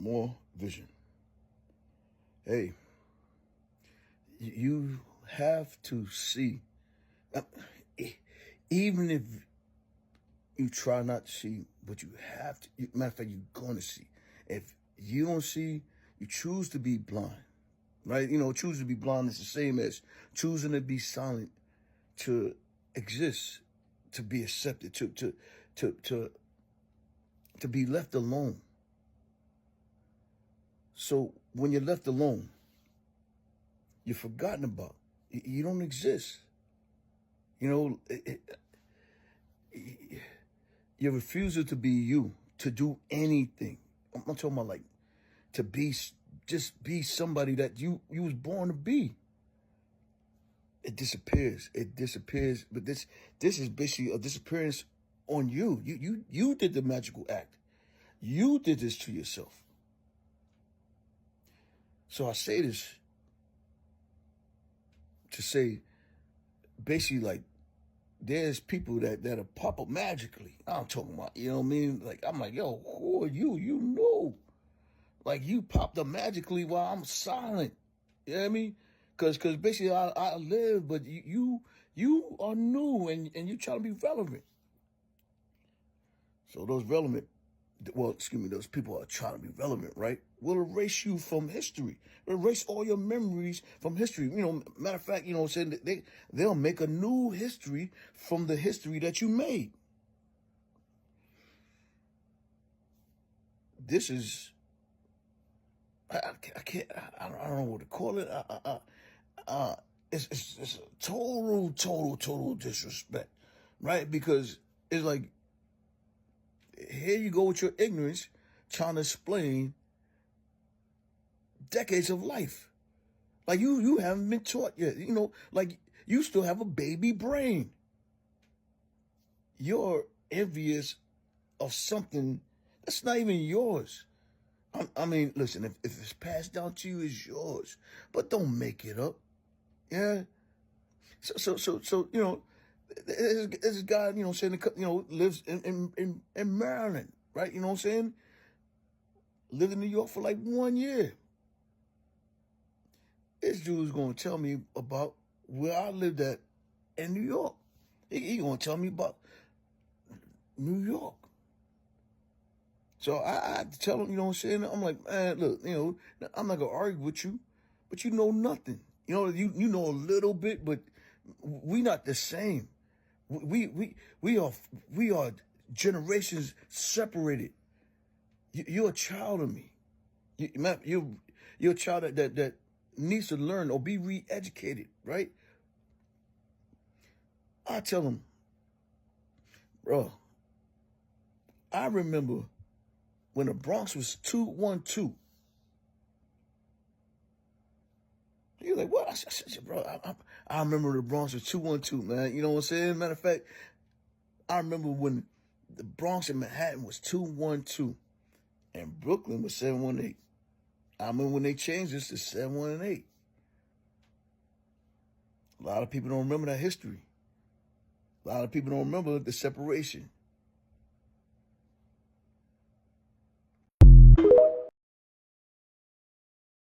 more vision. Hey, you have to see, uh, even if you try not to see, but you have to. Matter of fact, you're going to see. If you don't see, you choose to be blind, right? Choose to be blind is the same as choosing to be silent, to exist, to be accepted, to be left alone. So when you're left alone, you're forgotten about. You don't exist. Your refusal to be you, to do anything. I'm not talking about like to be, just be somebody that you was born to be. It disappears. It disappears. But this is basically a disappearance on you. You did the magical act. You did this to yourself. So I say this to say, basically, like, there's people that are pop up magically. I'm talking about, you know what I mean? Like, I'm like, yo, who are you? You know. Like, you popped up magically while I'm silent. You know what I mean? Because basically I live, but you are new and you try to be relevant. So those those people are trying to be relevant, right? Will erase you from history. Erase all your memories from history. Matter of fact, saying they'll make a new history from the history that you made. This is, I can't, I don't know what to call it. It's a total disrespect, right? Because it's like, here you go with your ignorance, trying to explain decades of life. Like you haven't been taught yet. Like you still have a baby brain. You're envious of something that's not even yours. I mean, listen, if it's passed down to you, it's yours. But don't make it up. Yeah. So this guy, saying, lives in Maryland, right? You know what I'm saying? Lived in New York for like 1 year. This dude's going to tell me about where I lived at in New York. He going to tell me about New York. So I had to tell him, you know what I'm saying? I'm like, man, look, I'm not going to argue with you, but you know nothing. You know a little bit, but we not the same. We are generations separated. You're a child of me. You're a child that needs to learn or be re-educated, right? I tell him, bro, I remember when the Bronx was 212. He was like, what? I said, bro, I remember the Bronx was 212, man. You know what I'm saying? Matter of fact, I remember when the Bronx in Manhattan was 212 and Brooklyn was 718. I remember when they changed this to 718. A lot of people don't remember that history. A lot of people don't remember the separation.